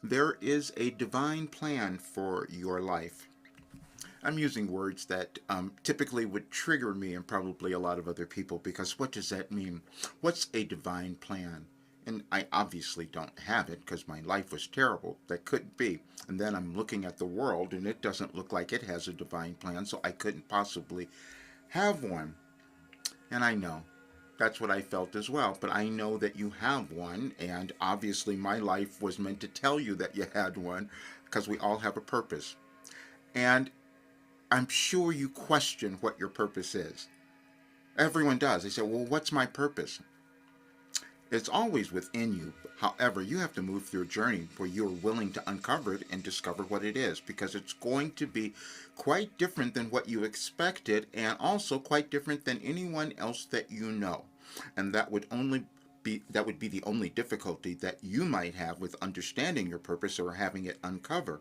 There is a divine plan for your life. I'm using words that typically would trigger me and probably a lot of other people because what does that mean? What's a divine plan? And I obviously don't have it because my life was terrible. That couldn't be. And then I'm looking at the world and it doesn't look like it has a divine plan, so I couldn't possibly have one. And I know that's what I felt as well. But I know that you have one, and obviously my life was meant to tell you that you had one because we all have a purpose. And I'm sure you question what your purpose is. Everyone does. They say, well, what's my purpose? It's always within you. However, you have to move through a journey where you're willing to uncover it and discover what it is because it's going to be quite different than what you expected and also quite different than anyone else that you know. And that would be the only difficulty that you might have with understanding your purpose or having it uncover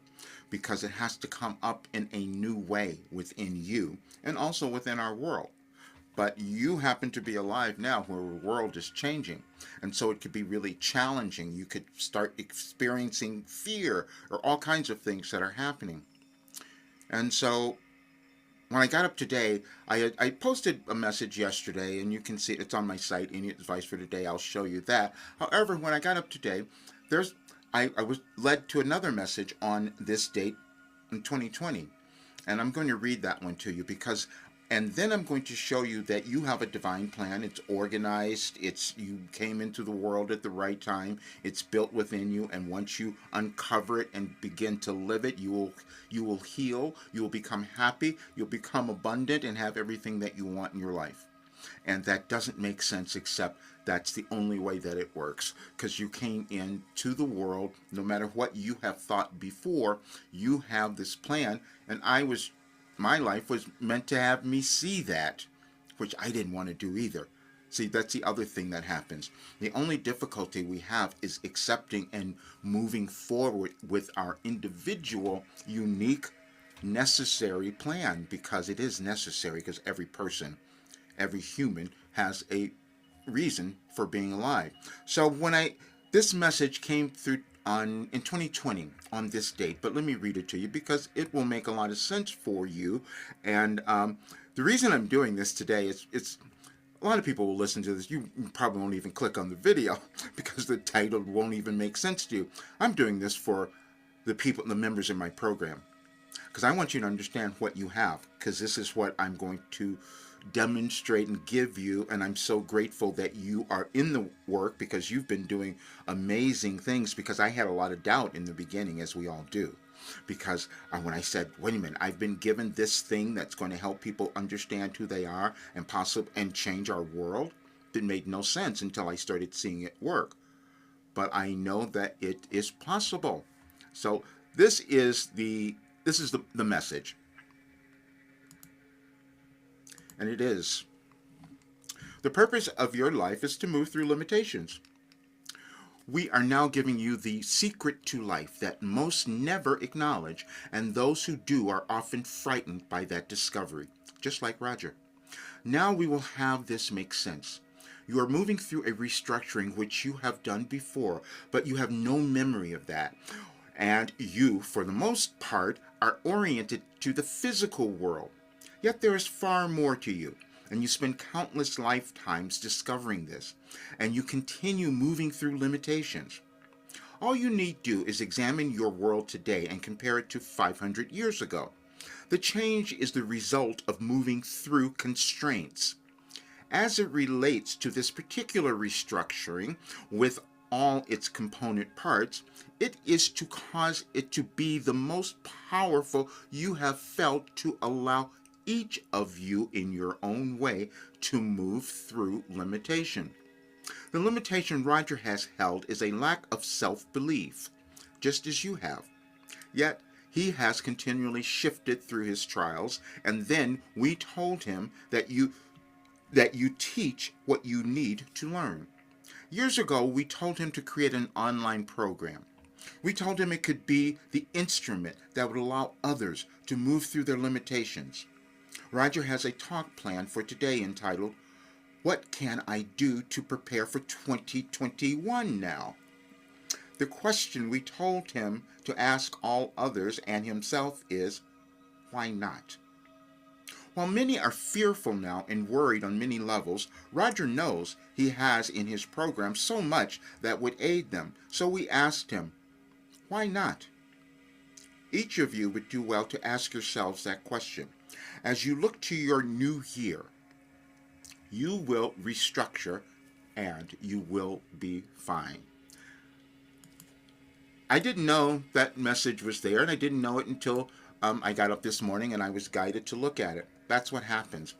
because it has to come up in a new way within you and also within our world. But you happen to be alive now where the world is changing. And so it could be really challenging. You could start experiencing fear or all kinds of things that are happening. And so when I got up today, I posted a message yesterday, and you can see it's on my site, Any Advice for Today. I'll show you that. However, when I got up today, I was led to another message on this date in 2020. And I'm going to read that one to you because and then I'm going to show you that you have a divine plan. It's organized. You came into the world at the right time. It's built within you, and once you uncover it and begin to live it, you will heal. You will become happy. You'll become abundant and have everything that you want in your life. And that doesn't make sense except that's the only way that it works because you came into the world. No matter what you have thought before, you have this plan, and my life was meant to have me see that, which I didn't want to do either. See, that's the other thing that happens. The only difficulty we have is accepting and moving forward with our individual, unique, necessary plan because it is necessary because every person, every human has a reason for being alive. So this message came through in 2020 on this date, but let me read it to you because it will make a lot of sense for you. And the reason I'm doing this today is it's a lot of people will listen to this. You probably won't even click on the video because the title won't even make sense to you. I'm doing this for the members in my program because I want you to understand what you have because this is what I'm going to demonstrate and give you, and I'm so grateful that you are in the work because you've been doing amazing things because I had a lot of doubt in the beginning, as we all do, because when I said, wait a minute, I've been given this thing that's going to help people understand who they are and change our world. It made no sense until I started seeing it work, but I know that it is possible. So this is the message. And it is. The purpose of your life is to move through limitations. We are now giving you the secret to life that most never acknowledge, and those who do are often frightened by that discovery, just like Roger. Now we will have this make sense. You are moving through a restructuring which you have done before, but you have no memory of that. And you, for the most part, are oriented to the physical world. Yet there is far more to you, and you spend countless lifetimes discovering this, and you continue moving through limitations. All you need do is examine your world today and compare it to 500 years ago. The change is the result of moving through constraints. As it relates to this particular restructuring with all its component parts, it is to cause it to be the most powerful you have felt to allow each of you in your own way to move through limitation. The limitation Roger has held is a lack of self-belief, just as you have. Yet, he has continually shifted through his trials, and then we told him that you teach what you need to learn. Years ago, we told him to create an online program. We told him it could be the instrument that would allow others to move through their limitations. Roger has a talk planned for today entitled, What Can I Do to Prepare for 2021 Now? The question we told him to ask all others and himself is, why not? While many are fearful now and worried on many levels, Roger knows he has in his program so much that would aid them. So we asked him, why not? Each of you would do well to ask yourselves that question. As you look to your new year, you will restructure and you will be fine. I didn't know that message was there, and I didn't know it until I got up this morning and I was guided to look at it. That's what happens.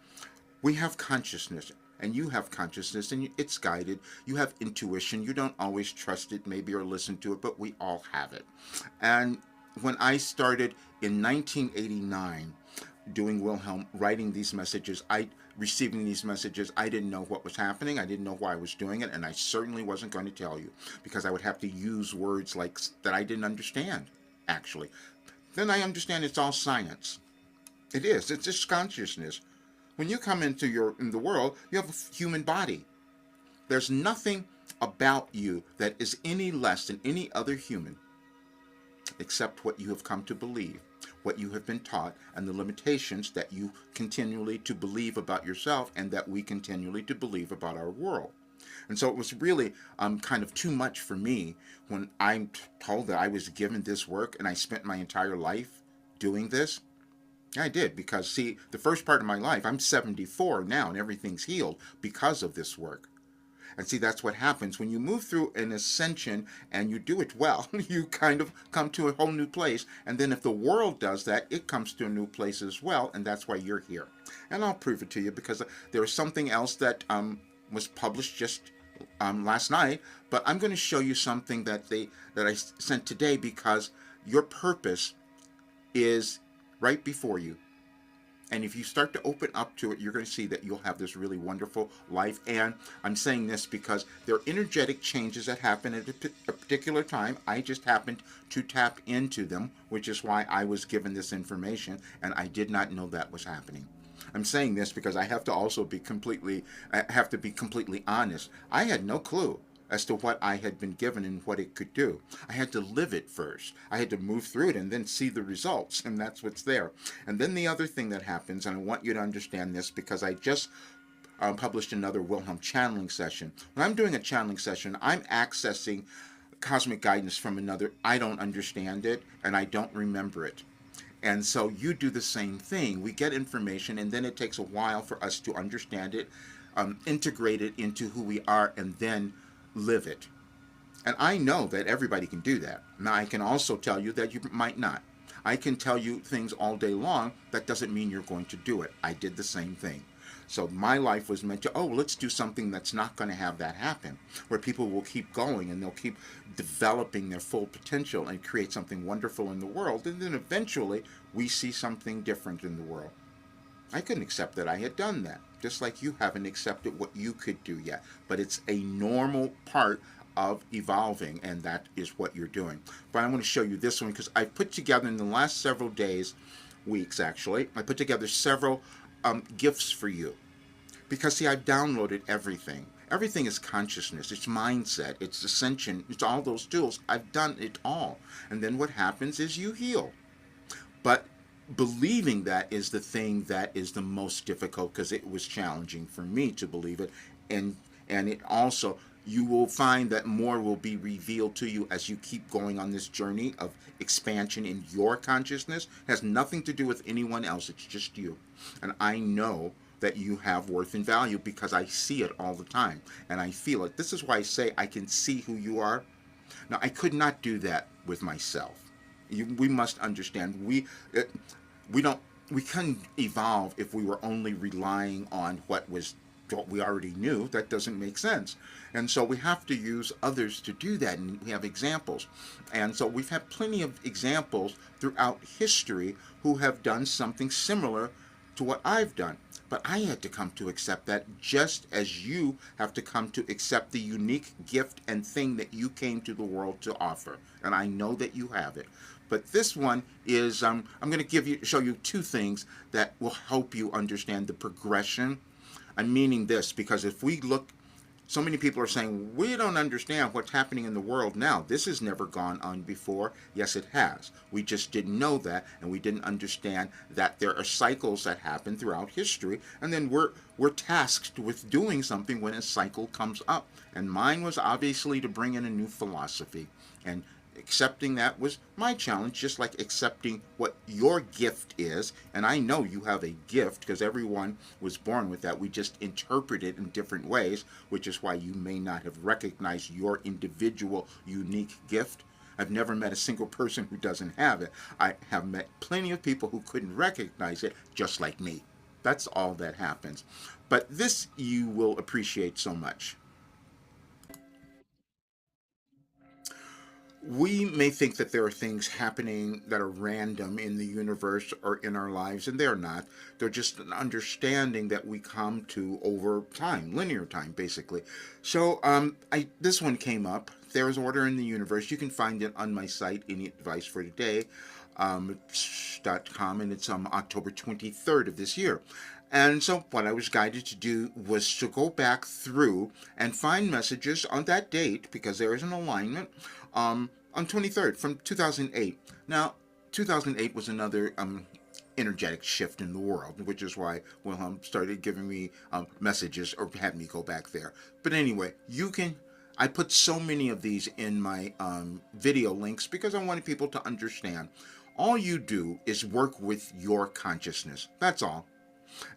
We have consciousness, and you have consciousness, and it's guided. You have intuition. You don't always trust it, maybe, or listen to it, but we all have it. And when I started in 1989 doing Wilhelm, writing these messages, receiving these messages, I didn't know what was happening. I didn't know why I was doing it, and I certainly wasn't going to tell you because I would have to use words like that I didn't understand, actually. Then I understand it's all science. It is. It's just consciousness. When you come in the world, you have a human body. There's nothing about you that is any less than any other human except what you have come to believe, what you have been taught, and the limitations that you continually to believe about yourself and that we continually to believe about our world. And so it was really kind of too much for me when I'm told that I was given this work and I spent my entire life doing this. I did, because, see, the first part of my life, I'm 74 now, and everything's healed because of this work. And see, that's what happens. When you move through an ascension and you do it well, you kind of come to a whole new place. And then if the world does that, it comes to a new place as well, and that's why you're here. And I'll prove it to you, because there is something else that was published just last night, but I'm going to show you something that I sent today, because your purpose is right before you. And if you start to open up to it, you're going to see that you'll have this really wonderful life. And I'm saying this because there are energetic changes that happen at a particular time. I just happened to tap into them, which is why I was given this information, and I did not know that was happening. I'm saying this because I have to be completely honest. I had no clue as to what I had been given and what it could do. I had to live it first. I had to move through it and then see the results, and that's what's there. And then the other thing that happens, and I want you to understand this because I just published another Wilhelm channeling session. When I'm doing a channeling session, I'm accessing cosmic guidance from another. I don't understand it, and I don't remember it. And so you do the same thing. We get information, and then it takes a while for us to understand it, integrate it into who we are, and then live it. And I know that everybody can do that. Now, I can also tell you that you might not. I can tell you things all day long. That doesn't mean you're going to do it. I did the same thing. So my life was meant to, let's do something that's not going to have that happen, where people will keep going and they'll keep developing their full potential and create something wonderful in the world. And then eventually we see something different in the world. I couldn't accept that I had done that, just like you haven't accepted what you could do yet. But it's a normal part of evolving, and that is what you're doing. But I want to show you this one because I put together in the last several days, weeks actually, I put together several gifts for you. Because, see, I've downloaded everything. Everything is consciousness. It's mindset. It's ascension. It's all those tools. I've done it all. And then what happens is you heal. But believing that is the thing that is the most difficult, because it was challenging for me to believe it. And it also, you will find that more will be revealed to you as you keep going on this journey of expansion in your consciousness. It has nothing to do with anyone else. It's just you. And I know that you have worth and value because I see it all the time and I feel it. This is why I say I can see who you are. Now, I could not do that with myself. We must understand, we couldn't evolve if we were only relying on what we already knew. That doesn't make sense. And so we have to use others to do that, and we have examples. And so we've had plenty of examples throughout history who have done something similar to what I've done. But I had to come to accept that, just as you have to come to accept the unique gift and thing that you came to the world to offer. And I know that you have it. But this one is, I'm going to show you two things that will help you understand the progression. I'm meaning this because if we look So many people are saying, we don't understand what's happening in the world now. This has never gone on before. Yes, it has. We just didn't know that, and we didn't understand that there are cycles that happen throughout history, and then we're tasked with doing something when a cycle comes up. And mine was obviously to bring in a new philosophy. And accepting that was my challenge, just like accepting what your gift is. And I know you have a gift because everyone was born with that. We just interpret it in different ways, which is why you may not have recognized your individual unique gift. I've never met a single person who doesn't have it. I have met plenty of people who couldn't recognize it, just like me. That's all that happens. But this you will appreciate so much. We may think that there are things happening that are random in the universe or in our lives, and they're not. They're just an understanding that we come to over time, linear time, basically. So, this one came up. There is order in the universe. You can find it on my site, Any Advice for Today. .com, and it's October 23rd of this year. And so what I was guided to do was to go back through and find messages on that date, because there is an alignment, on 23rd from 2008. Now, 2008 was another energetic shift in the world, which is why Wilhelm started giving me messages or had me go back there. But anyway, I put so many of these in my video links because I wanted people to understand. All you do is work with your consciousness. That's all.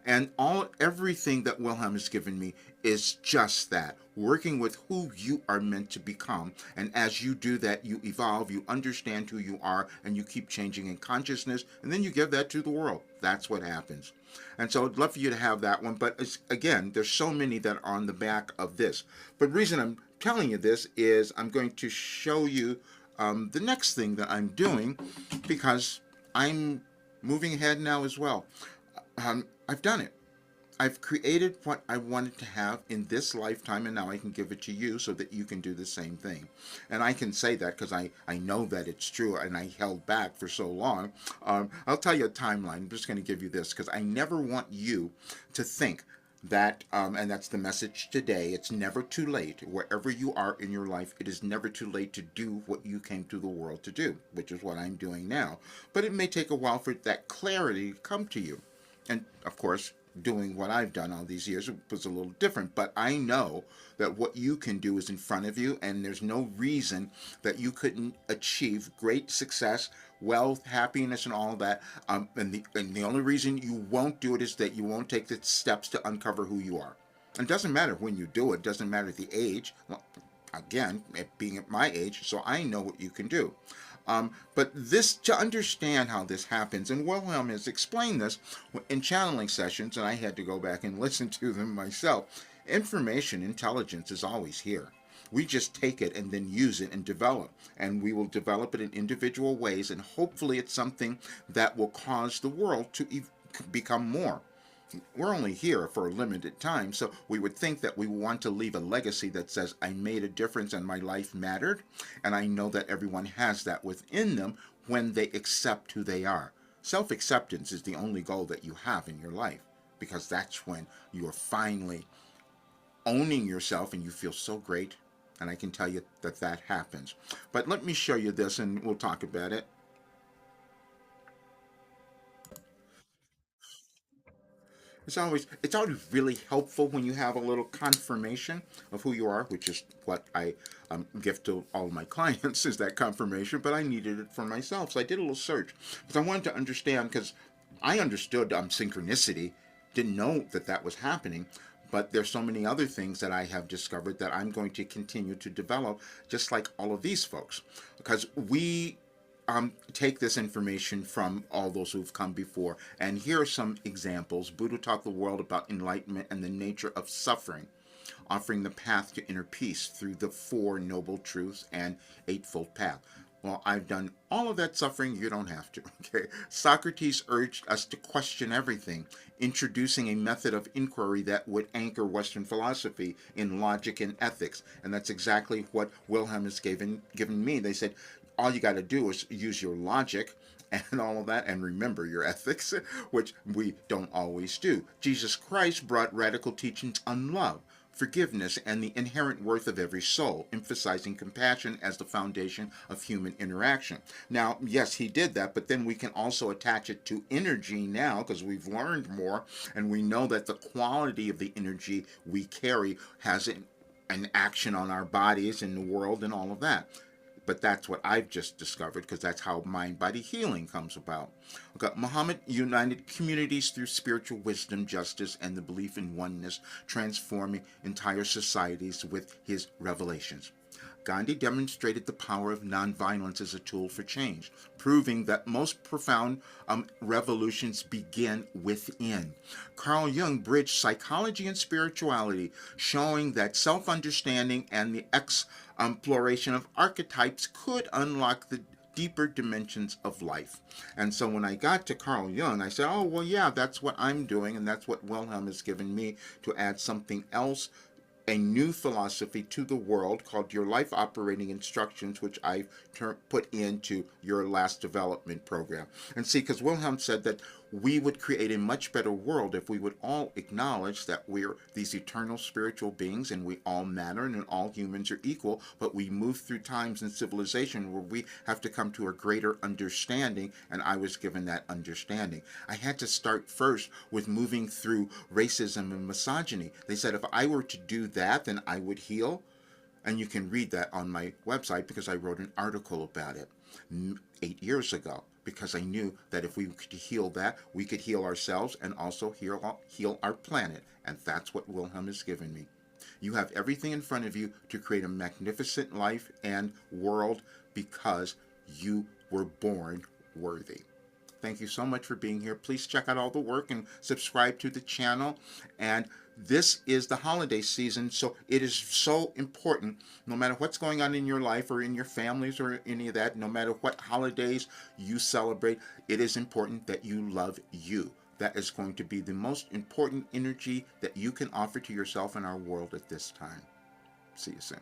And everything that Wilhelm has given me is just that, working with who you are meant to become. And as you do that, you evolve, you understand who you are, and you keep changing in consciousness, and then you give that to the world. That's what happens. And so I'd love for you to have that one. But again, there's so many that are on the back of this. But the reason I'm telling you this is I'm going to show you the next thing that I'm doing, because I'm moving ahead now as well. I've done it. I've created what I wanted to have in this lifetime, and now I can give it to you so that you can do the same thing. And I can say that because I know that it's true, and I held back for so long. I'll tell you a timeline. I'm just going to give you this because I never want you to think that, and that's the message today, it's never too late. Wherever you are in your life, it is never too late to do what you came to the world to do, which is what I'm doing now. But it may take a while for that clarity to come to you. And of course, doing what I've done all these years was a little different, but I know that what you can do is in front of you, and there's no reason that you couldn't achieve great success, wealth, happiness, and all that. And the only reason you won't do it is that you won't take the steps to uncover who you are. And it doesn't matter when you do it, doesn't matter the age. Well, again, being at my age, so I know what you can do. But this, to understand how this happens, and Wilhelm has explained this in channeling sessions, and I had to go back and listen to them myself. Information, intelligence is always here. We just take it and then use it and develop. And we will develop it in individual ways, and hopefully it's something that will cause the world to become more. We're only here for a limited time, so we would think that we want to leave a legacy that says, I made a difference and my life mattered, and I know that everyone has that within them when they accept who they are. Self-acceptance is the only goal that you have in your life, because that's when you are finally owning yourself and you feel so great, and I can tell you that that happens. But let me show you this and we'll talk about it. It's always really helpful when you have a little confirmation of who you are, which is what I give to all of my clients is that confirmation. But I needed it for myself, so I did a little search because I wanted to understand. Because I understood synchronicity, didn't know that that was happening. But there's so many other things that I have discovered that I'm going to continue to develop, just like all of these folks, because we take this information from all those who've come before. And here are some examples. Buddha taught the world about enlightenment and the nature of suffering, offering the path to inner peace through the Four Noble Truths and Eightfold Path. Well, I've done all of that suffering. You don't have to. Okay. Socrates urged us to question everything, introducing a method of inquiry that would anchor Western philosophy in logic and ethics. And that's exactly what Wilhelm has given me. They said, all you got to do is use your logic and all of that, and remember your ethics, which we don't always do. Jesus Christ brought radical teachings on love, forgiveness, and the inherent worth of every soul, emphasizing compassion as the foundation of human interaction. Now, yes, he did that, but then we can also attach it to energy now because we've learned more and we know that the quality of the energy we carry has an action on our bodies and the world and all of that. But that's what I've just discovered because that's how mind body healing comes about. Okay, Muhammad united communities through spiritual wisdom, justice, and the belief in oneness, transforming entire societies with his revelations. Gandhi demonstrated the power of nonviolence as a tool for change, proving that most profound revolutions begin within. Carl Jung bridged psychology and spirituality, showing that self understanding and the exploration of archetypes could unlock the deeper dimensions of life. And so when I got to Carl Jung, I said, oh, well, yeah, that's what I'm doing, and that's what Wilhelm has given me to add something else, a new philosophy to the world called Your Life Operating Instructions, which I've put into Your Last Development Program. And see, because Wilhelm said that we would create a much better world if we would all acknowledge that we're these eternal spiritual beings and we all matter and all humans are equal, but we move through times in civilization where we have to come to a greater understanding, and I was given that understanding. I had to start first with moving through racism and misogyny. They said if I were to do that, then I would heal. And you can read that on my website because I wrote an article about it 8 years ago, because I knew that if we could heal that, we could heal ourselves and also heal our planet. And that's what Wilhelm has given me. You have everything in front of you to create a magnificent life and world because you were born worthy. Thank you so much for being here. Please check out all the work and subscribe to the channel. And this is the holiday season, so it is so important, no matter what's going on in your life or in your families or any of that, no matter what holidays you celebrate, it is important that you love you. That is going to be the most important energy that you can offer to yourself and our world at this time. See you soon.